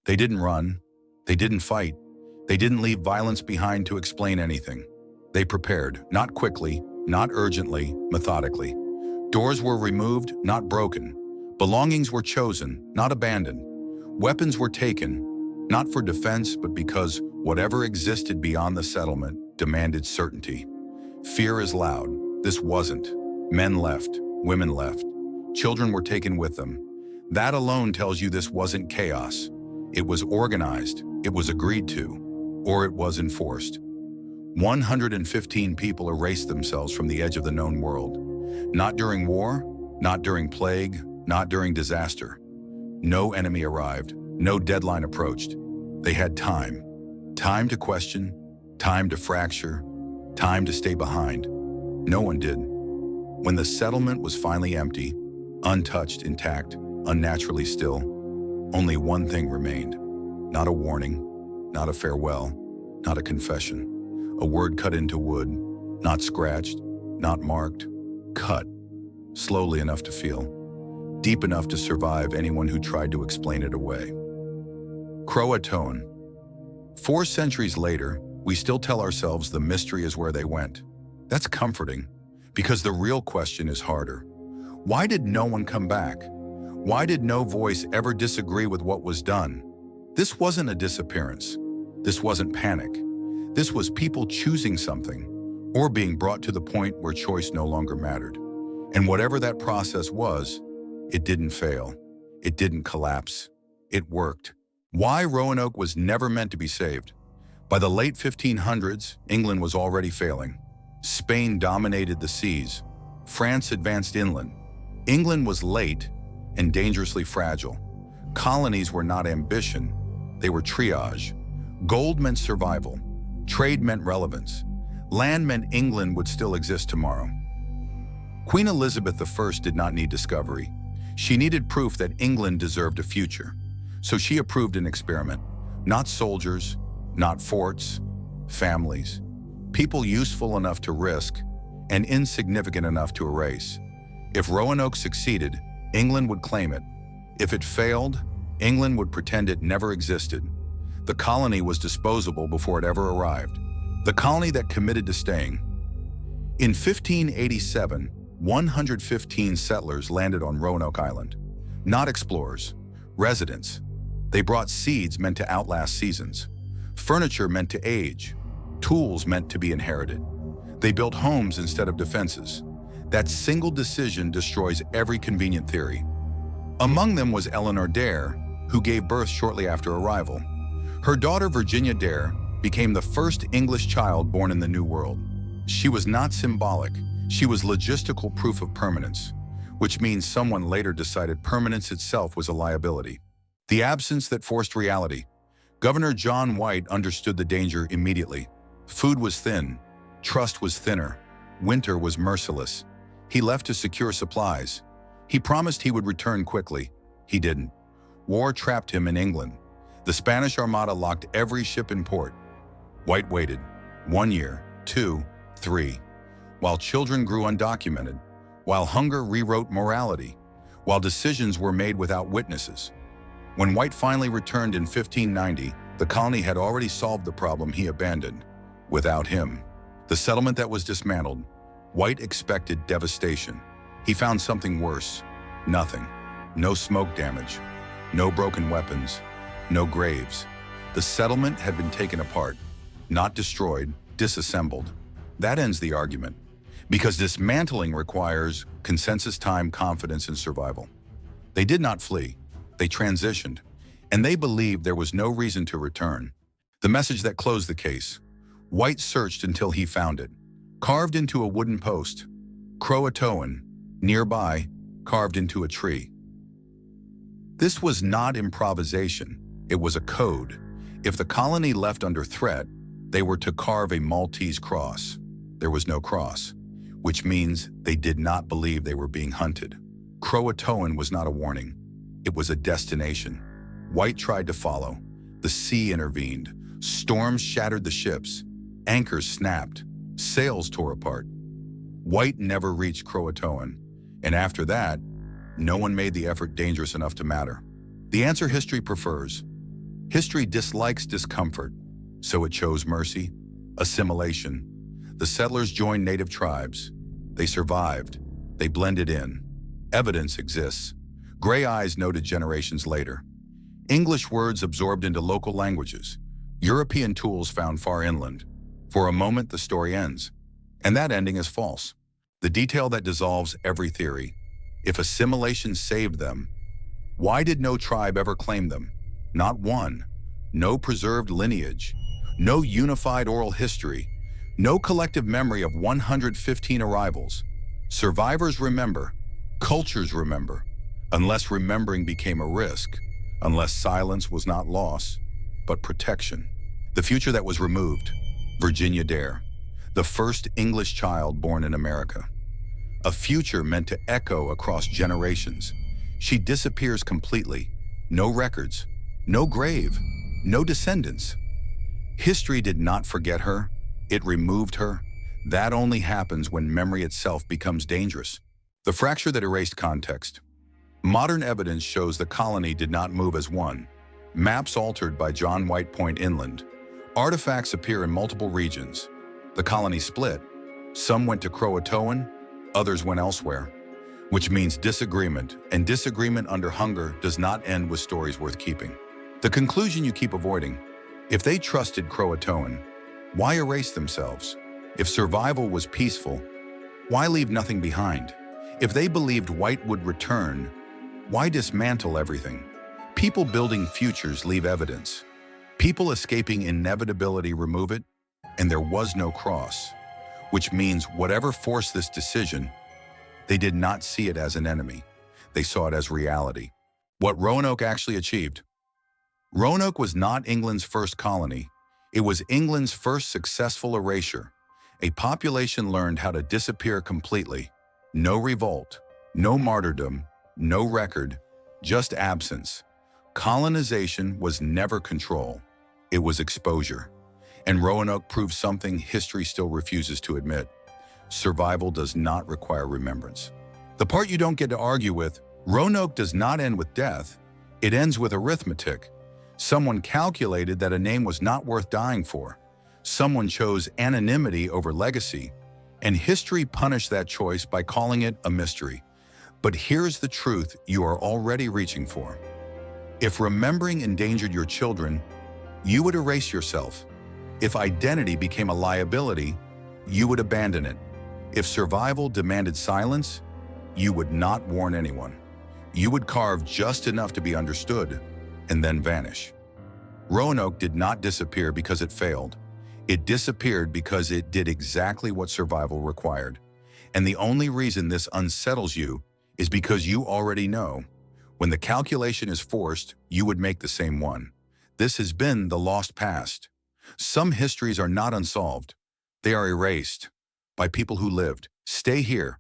They didn't run. They didn't fight. They didn't leave violence behind to explain anything. They prepared, not quickly, not urgently, methodically. Doors were removed, not broken. Belongings were chosen, not abandoned. Weapons were taken, not for defense, but because whatever existed beyond the settlement demanded certainty. Fear is loud. This wasn't. Men left. Women left. Children were taken with them. That alone tells you this wasn't chaos. It was organized, it was agreed to, or it was enforced. 115 people erased themselves from the edge of the known world. Not during war, not during plague, not during disaster. No enemy arrived, no deadline approached. They had time. Time to question, time to fracture, time to stay behind. No one did. When the settlement was finally empty, untouched, intact, unnaturally still, only one thing remained. Not a warning, not a farewell, not a confession. A word cut into wood, not scratched, not marked, cut, slowly enough to feel, deep enough to survive anyone who tried to explain it away. Croatoan. 4 centuries later, we still tell ourselves the mystery is where they went. That's comforting, because the real question is harder. Why did no one come back? Why did no voice ever disagree with what was done? This wasn't a disappearance. This wasn't panic. This was people choosing something, or being brought to the point where choice no longer mattered. And whatever that process was, it didn't fail. It didn't collapse. It worked. Why Roanoke was never meant to be saved. By the late 1500s, England was already failing. Spain dominated the seas. France advanced inland. England was late and dangerously fragile. Colonies were not ambition, they were triage. Gold meant survival. Trade meant relevance. Land meant England would still exist tomorrow. Queen Elizabeth I did not need discovery. She needed proof that England deserved a future. So she approved an experiment. Not soldiers, not forts, families. People useful enough to risk and insignificant enough to erase. If Roanoke succeeded, England would claim it. If it failed, England would pretend it never existed. The colony was disposable before it ever arrived. The colony that committed to staying. In 1587, 115 settlers landed on Roanoke Island. Not explorers, residents. They brought seeds meant to outlast seasons. Furniture meant to age. Tools meant to be inherited. They built homes instead of defenses. That single decision destroys every convenient theory. Among them was Eleanor Dare, who gave birth shortly after arrival. Her daughter, Virginia Dare, became the first English child born in the New World. She was not symbolic, she was logistical proof of permanence, which means someone later decided permanence itself was a liability. The absence that forced reality. Governor John White understood the danger immediately. Food was thin, trust was thinner, winter was merciless. He left to secure supplies. He promised he would return quickly. He didn't. War trapped him in England. The Spanish Armada locked every ship in port. White waited. 1 year, 2, 3. While children grew undocumented, while hunger rewrote morality, while decisions were made without witnesses. When White finally returned in 1590, the colony had already solved the problem he abandoned. Without him, the settlement that was dismantled, White expected devastation. He found something worse. Nothing. No smoke damage. No broken weapons. No graves. The settlement had been taken apart, not destroyed, disassembled. That ends the argument, because dismantling requires consensus time, confidence, and survival. They did not flee. They transitioned, and they believed there was no reason to return. The message that closed the case. White searched until he found it. Carved into a wooden post. Croatoan, nearby, carved into a tree. This was not improvisation. It was a code. If the colony left under threat, they were to carve a Maltese cross. There was no cross, which means they did not believe they were being hunted. Croatoan was not a warning. It was a destination. White tried to follow. The sea intervened. Storms shattered the ships. Anchors snapped. Sails tore apart. White never reached Croatoan, and after that, no one made the effort dangerous enough to matter. The answer history prefers. History dislikes discomfort, so it chose mercy, assimilation. The settlers joined native tribes. They survived. They blended in. Evidence exists. Gray eyes noted generations later. English words absorbed into local languages. European tools found far inland. For a moment, the story ends. And that ending is false. The detail that dissolves every theory. If assimilation saved them, why did no tribe ever claim them? Not one. No preserved lineage. No unified oral history. No collective memory of 115 arrivals. Survivors remember. Cultures remember. Unless remembering became a risk. Unless silence was not loss, but protection. The future that was removed. Virginia Dare. The first English child born in America. A future meant to echo across generations. She disappears completely. No records. No grave. No descendants. History did not forget her. It removed her. That only happens when memory itself becomes dangerous. The fracture that erased context. Modern evidence shows the colony did not move as one. Maps altered by John White point inland. Artifacts appear in multiple regions. The colony split. Some went to Croatoan, others went elsewhere. Which means disagreement, and disagreement under hunger does not end with stories worth keeping. The conclusion you keep avoiding. If they trusted Croatoan, why erase themselves? If survival was peaceful, why leave nothing behind? If they believed White would return, why dismantle everything? People building futures leave evidence. People escaping inevitability remove it, and there was no cross. Which means whatever forced this decision, they did not see it as an enemy. They saw it as reality. What Roanoke actually achieved. Roanoke was not England's first colony. It was England's first successful erasure. A population learned how to disappear completely. No revolt, no martyrdom, no record, just absence. Colonization was never control. It was exposure. And Roanoke proved something history still refuses to admit. Survival does not require remembrance. The part you don't get to argue with, Roanoke does not end with death. It ends with arithmetic. Someone calculated that a name was not worth dying for. Someone chose anonymity over legacy, and history punished that choice by calling it a mystery. But here's the truth you are already reaching for. If remembering endangered your children, you would erase yourself. If identity became a liability, you would abandon it. If survival demanded silence, you would not warn anyone. You would carve just enough to be understood, and then vanish. Roanoke did not disappear because it failed. It disappeared because it did exactly what survival required. And the only reason this unsettles you is because you already know. When the calculation is forced, you would make the same one. This has been the lost past. Some histories are not unsolved. They are erased by people who lived. Stay here.